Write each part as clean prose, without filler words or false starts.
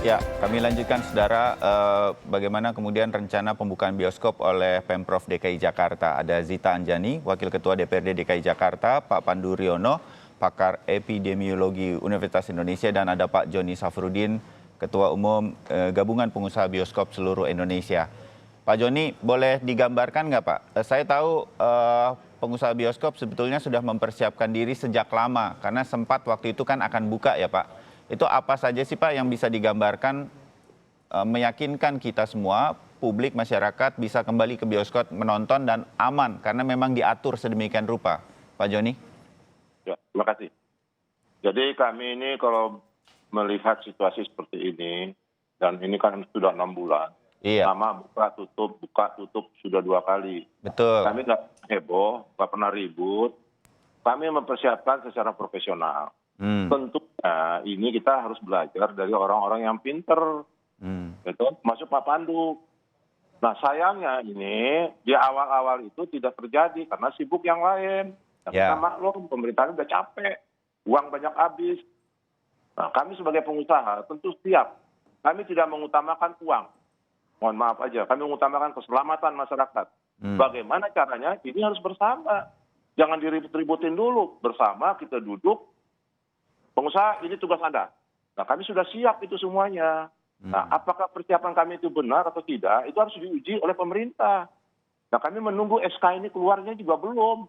Ya, kami lanjutkan saudara, bagaimana kemudian rencana pembukaan bioskop oleh Pemprov DKI Jakarta. Ada Zita Anjani, Wakil Ketua DPRD DKI Jakarta, Pak Pandu Riono, pakar epidemiologi Universitas Indonesia, dan ada Pak Joni Safrudin, Ketua Umum Gabungan Pengusaha Bioskop Seluruh Indonesia. Pak Joni, boleh digambarkan nggak Pak? Saya tahu pengusaha bioskop sebetulnya sudah mempersiapkan diri sejak lama, karena sempat waktu itu kan akan buka ya Pak. Itu apa saja sih Pak yang bisa digambarkan meyakinkan kita semua, publik, masyarakat bisa kembali ke bioskop menonton dan aman karena memang diatur sedemikian rupa. Pak Joni? Ya, terima kasih. Jadi kami ini kalau melihat situasi seperti ini, dan ini kan sudah 6 bulan, Iya, sama buka tutup sudah 2 kali. betul. Kami nggak heboh, nggak pernah ribut. Kami mempersiapkan secara profesional. Tentunya ini kita harus belajar dari orang-orang yang pinter, gitu, masuk Pak Pandu. Nah sayangnya ini di awal-awal itu tidak terjadi karena sibuk yang lain. Nah, kita Ya, maklum, pemerintah udah capek, uang banyak habis. Nah kami sebagai pengusaha tentu siap. Kami tidak mengutamakan uang. Mohon maaf aja, kami mengutamakan keselamatan masyarakat. Bagaimana caranya? Ini harus bersama. Jangan diribut-ributin dulu. Bersama kita duduk, pengusaha ini tugas Anda. Nah kami sudah siap itu semuanya. Nah apakah persiapan kami itu benar atau tidak, itu harus diuji oleh pemerintah. Nah kami menunggu SK ini keluarnya juga belum.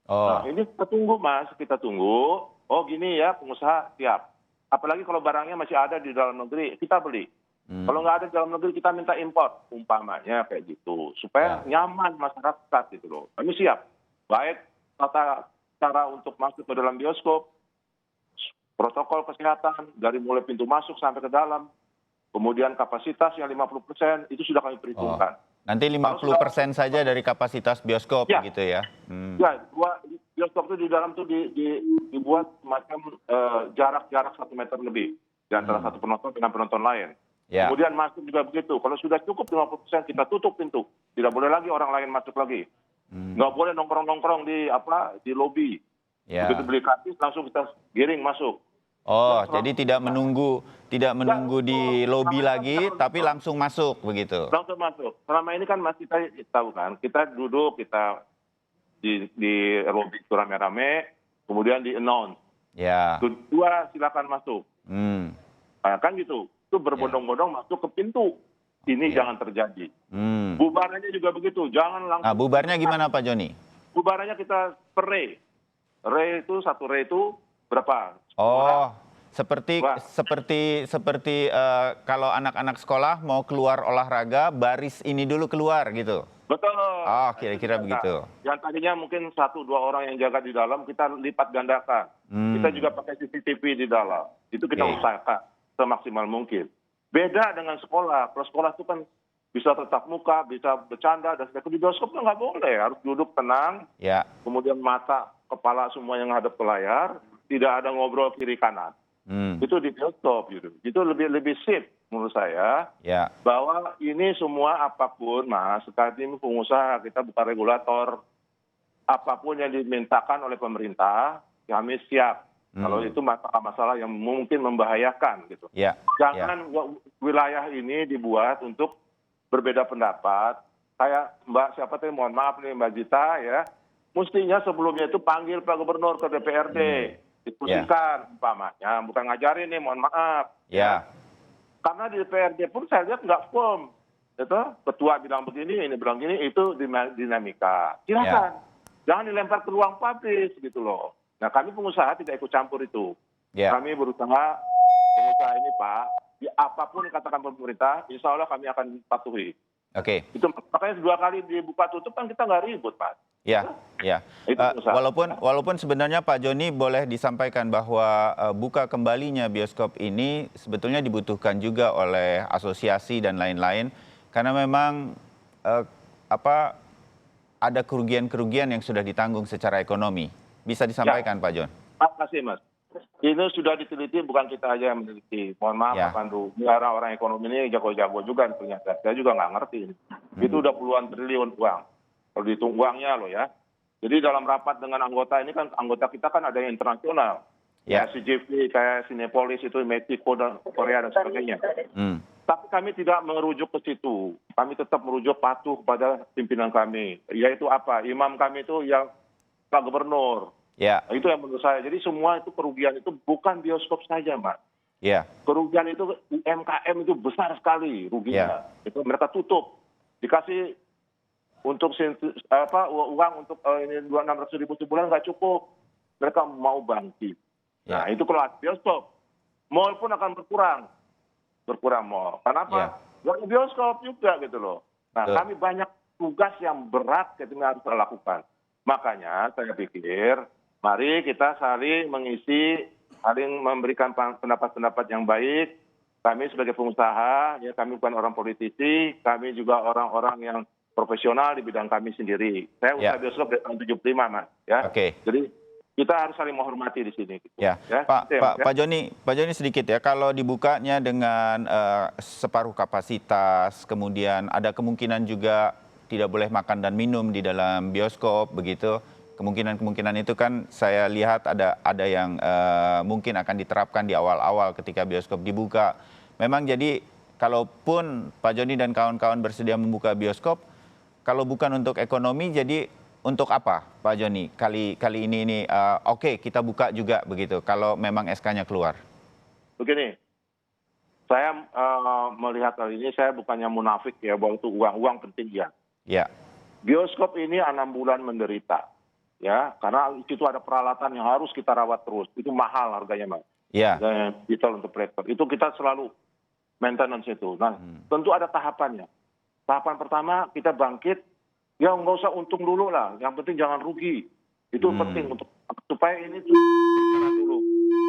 oh, Nah ini kita tunggu Mas, kita tunggu. Oh gini ya, pengusaha siap. Apalagi kalau barangnya masih ada di dalam negeri, kita beli. Kalau nggak ada di dalam negeri, kita minta impor, umpamanya kayak gitu. Supaya nyaman masyarakat gitu loh. Kami siap. Baik tata cara untuk masuk ke dalam bioskop, protokol kesehatan, dari mulai pintu masuk sampai ke dalam. Kemudian kapasitas yang 50%, itu sudah kami oh. perhitungkan. Nanti 50% saja dari kapasitas bioskop Ya. gitu ya. Ya, bioskop itu di dalam tuh dibuat semacam jarak-jarak 1 meter lebih di antara satu penonton dengan penonton lain. Ya. Kemudian masuk juga begitu. Kalau sudah cukup 50%, kita tutup pintu. Tidak boleh lagi orang lain masuk lagi. Nggak boleh nongkrong-nongkrong di lobi. Ya. Begitu beli kartis langsung kita giring masuk. Oh, jadi tidak menunggu di lobi lagi, tapi langsung masuk begitu. Langsung masuk. Selama ini kan masih kita tahu kan, kita duduk, kita di lobi itu rame-rame, kemudian di announce. Ya. Kedua silakan masuk. Nah, kan gitu. Itu berbondong-bondong masuk ke pintu. Ini jangan terjadi. Bubarannya juga begitu. Jangan langsung. Nah, bubarnya gimana Pak Joni? Bubarannya kita per re. Satu re itu berapa? Oh, seperti kalau anak-anak sekolah mau keluar olahraga, baris ini dulu keluar gitu. Betul. Oh, kira-kira begitu. Yang tadinya mungkin 1-2 orang yang jaga di dalam, kita lipat gandakan. Kita juga pakai CCTV di dalam. Itu kita usahakan semaksimal mungkin. Beda dengan sekolah. Kalau sekolah itu kan bisa tatap muka, bisa bercanda, dan sebagainya. Di bioskop nggak boleh. Harus duduk tenang, Ya. kemudian mata, kepala semua yang hadap ke layar, tidak ada ngobrol kiri kanan. Itu di bioskop gitu. Itu lebih safe menurut saya. Ya. Bahwa ini semua apapun Mas, sekarang ini pengusaha, kita bukan regulator. Apapun yang dimintakan oleh pemerintah, kami siap. Kalau itu masalah-masalah yang mungkin membahayakan gitu. Ya. Jangan wilayah ini dibuat untuk berbeda pendapat. Kayak siapa tadi, mohon maaf nih Mbak Zita ya. Mestinya sebelumnya itu panggil Pak Gubernur ke DPRD. Diskusikan umpamanya, bukan ngajarin nih, mohon maaf. Ya. Karena di DPRD pun saya lihat nggak firm. Itu ketua bilang begini, ini bilang gini, itu dinamika. Silakan. Jangan dilempar ke ruang publik gitu loh. Nah kami pengusaha tidak ikut campur itu. Ya. Kami berusaha, pengusaha ini Pak, di apapun yang katakan pemerintah, insya Allah kami akan patuhi. Oke. Itu makanya 2 kali dibuka tutup kan kita nggak ribut Pak. Ya, ya. Walaupun sebenarnya Pak Joni boleh disampaikan bahwa buka kembalinya bioskop ini sebetulnya dibutuhkan juga oleh asosiasi dan lain-lain karena memang ada kerugian-kerugian yang sudah ditanggung secara ekonomi. Bisa disampaikan Pak Jon? Terima kasih Mas. Ini sudah diteliti, bukan kita aja yang meneliti. Mohon maaf Pak Pandu, orang ekonomi ini jago-jago juga ternyata. Saya juga nggak ngerti. Itu udah puluhan triliun uang. Kalau dihitung uangnya loh ya. Jadi dalam rapat dengan anggota ini kan, anggota kita kan ada yang internasional. Ya. Kayak CGV, kayak Cinepolis itu, Mexico dan Korea dan sebagainya. Hmm. Tapi kami tidak merujuk ke situ. Kami tetap merujuk patuh pada pimpinan kami. Yaitu apa? Imam kami itu yang Pak Gubernur. Ya. Itu yang menurut saya. Jadi semua itu kerugian itu bukan bioskop saja, Mas. Ya. Kerugian itu UMKM itu besar sekali ruginya. Itu mereka tutup. Dikasih untuk uang untuk ini 600.000 sebulan nggak cukup. Mereka mau bangkit. Nah, itu kalau bioskop. Mall pun akan berkurang mall. Kenapa? Nggak ada bioskop juga gitu loh. Nah, kami banyak tugas yang berat yang harus kita lakukan. Makanya saya pikir, mari kita saling mengisi, saling memberikan pendapat-pendapat yang baik. Kami sebagai pengusaha, ya kami bukan orang politisi, kami juga orang-orang yang profesional di bidang kami sendiri. Saya usaha bioskop dari tahun 75, Mas. Ya. Jadi kita harus saling menghormati di sini. Gitu. Ya, Pak Joni sedikit ya. Kalau dibukanya dengan separuh kapasitas, kemudian ada kemungkinan juga tidak boleh makan dan minum di dalam bioskop, begitu. Kemungkinan itu kan saya lihat ada yang mungkin akan diterapkan di awal-awal ketika bioskop dibuka. Memang jadi kalaupun Pak Joni dan kawan-kawan bersedia membuka bioskop, kalau bukan untuk ekonomi, jadi untuk apa, Pak Joni? Kali ini oke, kita buka juga begitu. Kalau memang SK-nya keluar. Begini, saya melihat hal ini, saya bukannya munafik ya, bahwa itu uang penting ya. Ya. Bioskop ini 6 bulan menderita, ya, karena itu ada peralatan yang harus kita rawat terus. Itu mahal harganya, Mas. Ya. Digital untuk proyektor. Itu kita selalu maintenance itu. Nah, tentu ada tahapannya. Tahapan pertama kita bangkit. Ya nggak usah untung dulu lah, yang penting jangan rugi. Itu penting untuk supaya ini dulu.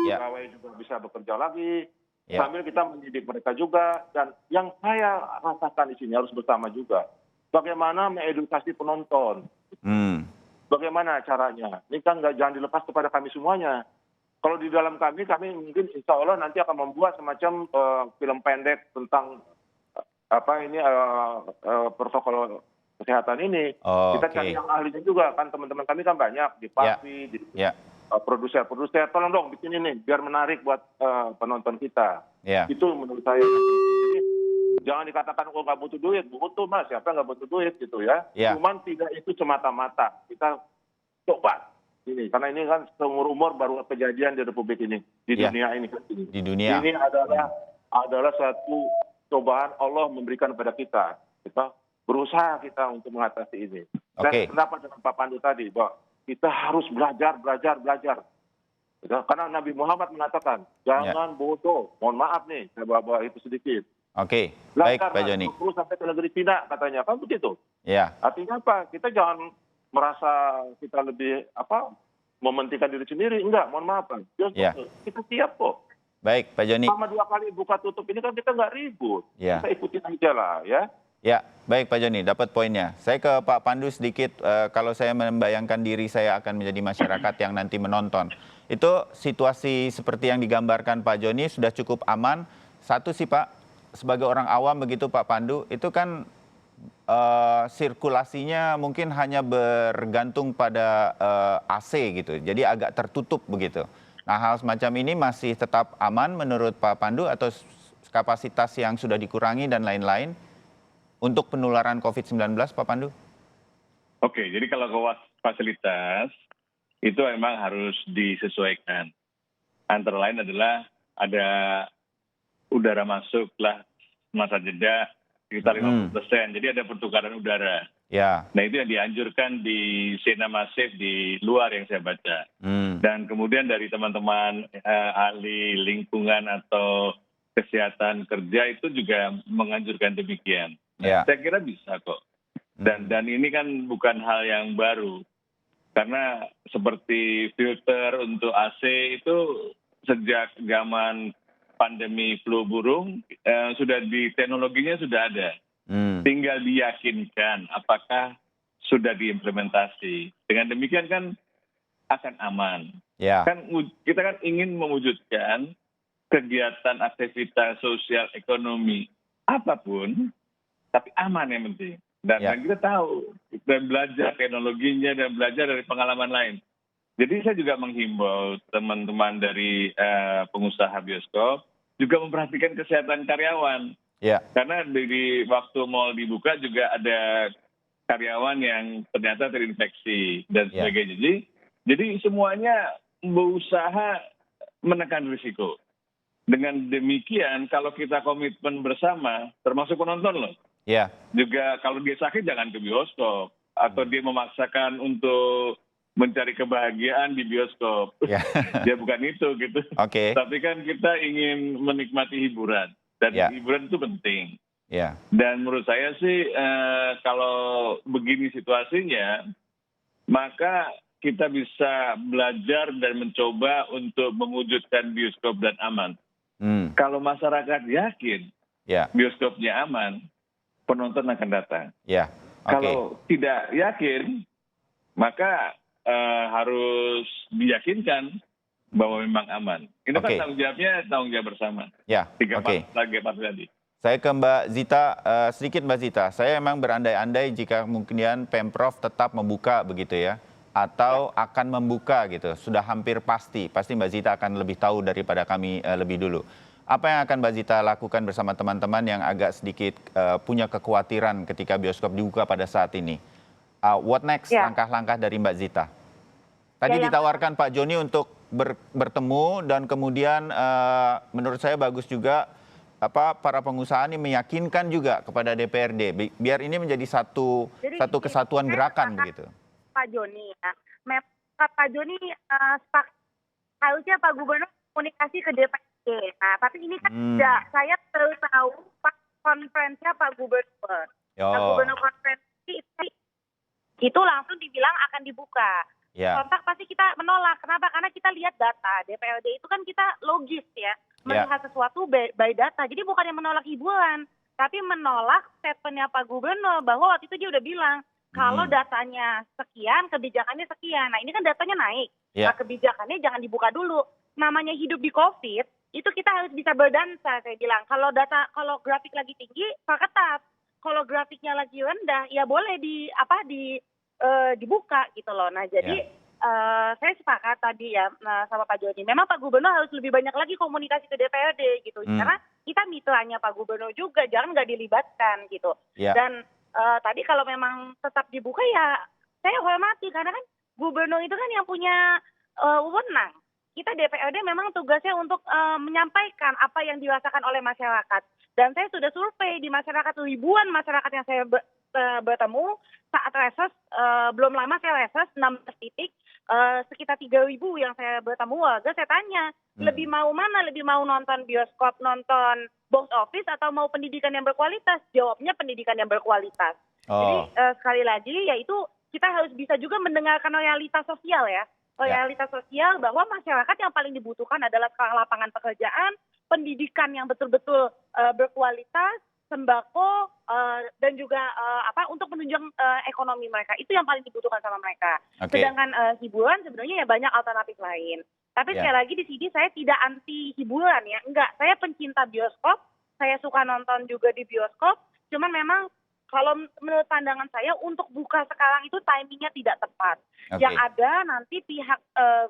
Pegawai juga bisa bekerja lagi, sambil kita mendidik mereka juga. Dan yang saya rasakan di sini harus bersama juga. Bagaimana mengedukasi penonton. Bagaimana caranya? Ini kan jangan dilepas kepada kami semuanya. Kalau di dalam kami mungkin insya Allah nanti akan membuat semacam film pendek tentang protokol kesehatan ini. Kita cari yang ahlinya juga, kan teman-teman kami kan banyak di PAVI, di produser. Tolong dong bikin ini biar menarik buat penonton kita. Itu menurut saya. Jangan dikatakan nggak butuh duit, butuh Mas, siapa nggak butuh duit gitu ya. Cuman tidak itu semata-mata. Kita coba ini, karena ini kan seumur-umur baru kejadian di Republik ini, di dunia ini. Di dunia. Ini adalah satu cobaan Allah memberikan kepada kita. Kita berusaha untuk mengatasi ini. Dan kenapa dengan Pak Pandu tadi, bahwa kita harus belajar. Karena Nabi Muhammad mengatakan, jangan bodoh. Mohon maaf nih, saya bawa itu sedikit. Baik Pak Joni. Terus sampai ke negeri Cina katanya, kan begitu. Artinya apa? Kita jangan merasa kita lebih mementingkan diri sendiri. Enggak, mohon maaf. Kita siap kok. Baik Pak Joni. Selama 2 kali buka tutup ini kan kita nggak ribut. Kita ikutin aja lah ya. Ya, baik Pak Joni, dapat poinnya. Saya ke Pak Pandu sedikit, kalau saya membayangkan diri saya akan menjadi masyarakat yang nanti menonton. Itu situasi seperti yang digambarkan Pak Joni sudah cukup aman. Satu sih Pak, sebagai orang awam begitu Pak Pandu, itu kan sirkulasinya mungkin hanya bergantung pada AC gitu, jadi agak tertutup begitu. Nah, hal semacam ini masih tetap aman menurut Pak Pandu atau kapasitas yang sudah dikurangi dan lain-lain? Untuk penularan COVID-19, Pak Pandu? Oke, jadi kalau fasilitas itu memang harus disesuaikan. Antara lain adalah ada udara masuk lah masa jeda sekitar 50%. Jadi ada pertukaran udara. Nah itu yang dianjurkan di Sena Masif di luar yang saya baca. Dan kemudian dari teman-teman ahli lingkungan atau kesehatan kerja itu juga menganjurkan demikian. Saya kira bisa kok. Dan ini kan bukan hal yang baru. Karena seperti filter untuk AC itu sejak zaman pandemi flu burung teknologinya sudah ada. Tinggal diyakinkan apakah sudah diimplementasi. Dengan demikian kan akan aman. Kan kita kan ingin mewujudkan kegiatan aktivitas sosial ekonomi apapun, tapi aman yang penting. Dan kita tahu, dan belajar teknologinya dan belajar dari pengalaman lain. Jadi saya juga menghimbau teman-teman dari pengusaha bioskop juga memperhatikan kesehatan karyawan. Ya, Karena di waktu mal dibuka juga ada karyawan yang ternyata terinfeksi dan ya, sebagainya. Jadi semuanya berusaha menekan risiko. Dengan demikian, kalau kita komitmen bersama, termasuk penonton loh, ya, juga kalau dia sakit jangan ke bioskop, atau dia memaksakan untuk mencari kebahagiaan di bioskop. ya. Dia bukan itu gitu. Oke, Tapi kan kita ingin menikmati hiburan, dan ya, hiburan itu penting. ya, Dan menurut saya sih kalau begini situasinya, maka kita bisa belajar dan mencoba untuk mewujudkan bioskop dan aman. hmm, Kalau masyarakat yakin ya, bioskopnya aman, penonton akan datang. ya. Oke, Kalau tidak yakin, maka harus diyakinkan bahwa memang aman. Ini Oke. kan tanggung jawab bersama. ya, Tiga oke. part tadi. Saya ke Mbak Zita, sedikit Mbak Zita. Saya memang berandai-andai jika kemungkinan Pemprov tetap membuka begitu ya, atau akan membuka gitu. Sudah hampir pasti. Pasti Mbak Zita akan lebih tahu daripada kami lebih dulu. Apa yang akan Mbak Zita lakukan bersama teman-teman yang agak sedikit punya kekhawatiran ketika bioskop dibuka pada saat ini? What next Ya. langkah-langkah dari Mbak Zita? Tadi Ya, yang ditawarkan Pak Joni untuk bertemu dan kemudian menurut saya bagus juga para pengusaha ini meyakinkan juga kepada DPRD biar ini menjadi satu Jadi kesatuan saya gerakan sepakat begitu. Pak Joni ya. Pak Joni harusnya Pak Gubernur komunikasi ke DPRD. Nah, tapi ini kan tidak. Saya tahu Pak konferensinya Pak Gubernur. Pak Oh, Gubernur konferensi itu langsung dibilang akan dibuka. ya, Sontak pasti kita menolak. Kenapa? Karena kita lihat data. DPRD itu kan kita logis ya. Melihat sesuatu by data. Jadi bukan yang menolak hiburan. Tapi menolak statementnya Pak Gubernur bahwa waktu itu dia udah bilang, kalau datanya sekian, kebijakannya sekian. Nah ini kan datanya naik. Ya. Nah, kebijakannya jangan dibuka dulu. Namanya hidup di COVID, itu kita harus bisa berdansa, saya bilang. Kalau grafik lagi tinggi, perketat. Kalau grafiknya lagi rendah, ya boleh dibuka gitu loh. Nah jadi saya sepakat tadi ya sama Pak Joni. Memang Pak Gubernur harus lebih banyak lagi komunikasi ke DPRD gitu. Karena kita mitranya Pak Gubernur juga, jangan nggak dilibatkan gitu. Ya. Dan tadi kalau memang tetap dibuka ya saya hormati karena kan Gubernur itu kan yang punya wewenang. Kita DPRD memang tugasnya untuk menyampaikan apa yang dirasakan oleh masyarakat. Dan saya sudah survei di masyarakat, ribuan masyarakat yang saya bertemu saat reses, belum lama saya reses 16 titik, sekitar 3.000 yang saya bertemu warga, saya tanya, lebih mau mana? Lebih mau nonton bioskop, nonton box office, atau mau pendidikan yang berkualitas? Jawabnya pendidikan yang berkualitas. Jadi sekali lagi, yaitu kita harus bisa juga mendengarkan realitas sosial ya. Realitas sosial bahwa masyarakat yang paling dibutuhkan adalah lapangan pekerjaan, pendidikan yang betul-betul berkualitas, sembako, dan juga untuk menunjang ekonomi mereka. Itu yang paling dibutuhkan sama mereka. Oke. Sedangkan hiburan sebenarnya ya banyak alternatif lain. Tapi sekali lagi di sini saya tidak anti hiburan ya. Enggak, saya pencinta bioskop, saya suka nonton juga di bioskop. Cuman memang kalau menurut pandangan saya untuk buka sekarang itu timingnya tidak tepat. Oke. Yang ada nanti pihak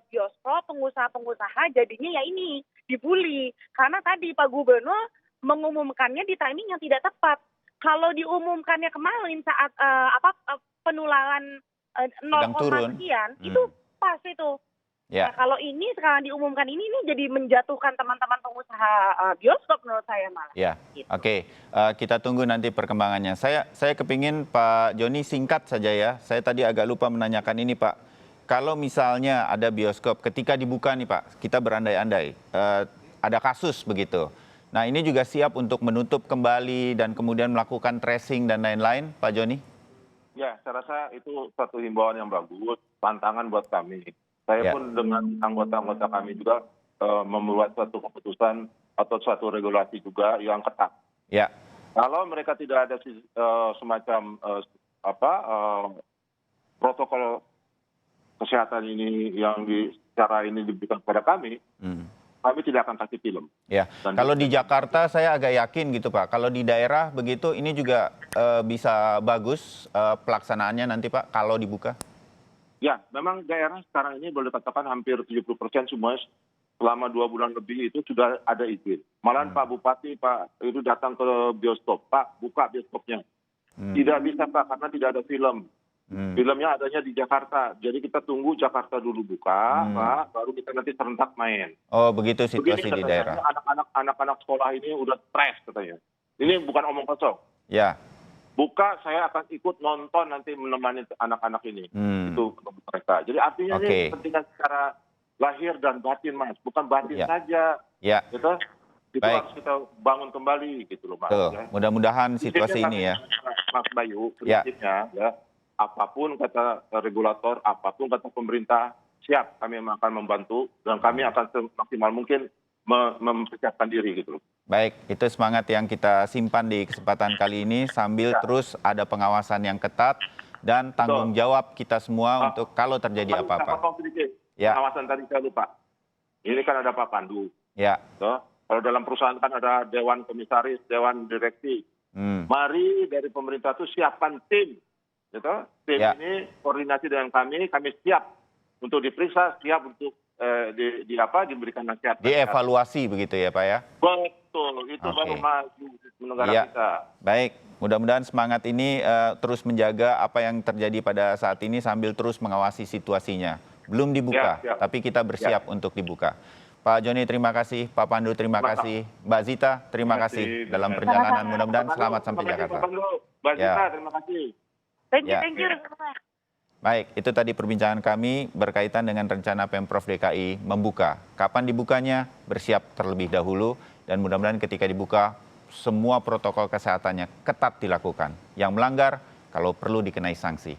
bioskop, pengusaha-pengusaha jadinya ya ini dibully. Karena tadi Pak Gubernur mengumumkannya di timing yang tidak tepat. Kalau diumumkannya kemarin saat penularan 0, sekian, itu pas itu. Ya. Nah, kalau ini sekarang diumumkan ini jadi menjatuhkan teman-teman pengusaha bioskop menurut saya malah. Ya, Gitu. oke. Kita tunggu nanti perkembangannya. Saya kepingin Pak Joni singkat saja ya. Saya tadi agak lupa menanyakan ini Pak. Kalau misalnya ada bioskop ketika dibuka nih Pak, kita berandai-andai, ada kasus begitu. Nah ini juga siap untuk menutup kembali dan kemudian melakukan tracing dan lain-lain, Pak Joni? Ya, saya rasa itu satu himbauan yang bagus, tantangan buat kami. Saya pun dengan anggota-anggota kami juga membuat suatu keputusan atau suatu regulasi juga yang ketat. Ya. Kalau mereka tidak ada semacam protokol kesehatan ini yang secara ini diberikan kepada kami, kami tidak akan kasih film. Ya. Kalau di Jakarta saya agak yakin gitu Pak. Kalau di daerah begitu ini juga bisa bagus pelaksanaannya nanti Pak kalau dibuka. Ya, memang daerah sekarang ini boleh dikatakan hampir 70% semua selama 2 bulan lebih itu sudah ada izin. Malahan Pak Bupati, Pak itu datang ke bioskop, Pak buka bioskopnya. Tidak bisa Pak, karena tidak ada film. Filmnya adanya di Jakarta. Jadi kita tunggu Jakarta dulu buka, Pak, baru kita nanti serentak main. Oh, begitu Begini situasi di katanya, daerah. anak-anak sekolah ini udah stres katanya. Ini bukan omong kosong. Ya. Buka, saya akan ikut nonton nanti menemani anak-anak ini. Itu mereka. Jadi artinya ini kepentingan secara lahir dan batin, Mas. Bukan batin saja. Ya. Gitu. Itu Baik. harus kita bangun kembali gitu loh, Mas. Tuh, Ya. mudah-mudahan situasi ini ya. Mas Bayu, Ya. prinsipnya ya, apapun kata regulator, apapun kata pemerintah, siap kami akan membantu dan kami akan semaksimal mungkin mempersiapkan diri gitu loh. Baik, itu semangat yang kita simpan di kesempatan kali ini sambil terus ada pengawasan yang ketat dan tanggung jawab kita semua untuk kalau terjadi apa-apa. Ya. Pengawasan tadi saya lupa. Ini kan ada Pak Pandu. Ya. Tuh. Kalau dalam perusahaan kan ada Dewan Komisaris, Dewan Direksi. Mari dari pemerintah itu siapkan tim. Gitu. Tim ini koordinasi dengan kami siap untuk diperiksa, siap untuk diberikan nasihat. Dievaluasi begitu ya Pak ya? Betul, itu baru maju negara kita. Baik, mudah-mudahan semangat ini terus menjaga apa yang terjadi pada saat ini sambil terus mengawasi situasinya. Belum dibuka, tapi kita bersiap untuk dibuka. Pak Joni terima kasih, Pak Pandu terima kasih, Mbak Zita terima kasih dalam perjalanan. Mudah-mudahan selamat sampai Jakarta. Mbak Zita terima kasih. Thank you. Baik, itu tadi perbincangan kami berkaitan dengan rencana Pemprov DKI membuka. Kapan dibukanya? Bersiap terlebih dahulu dan mudah-mudahan ketika dibuka semua protokol kesehatannya ketat dilakukan. Yang melanggar kalau perlu dikenai sanksi.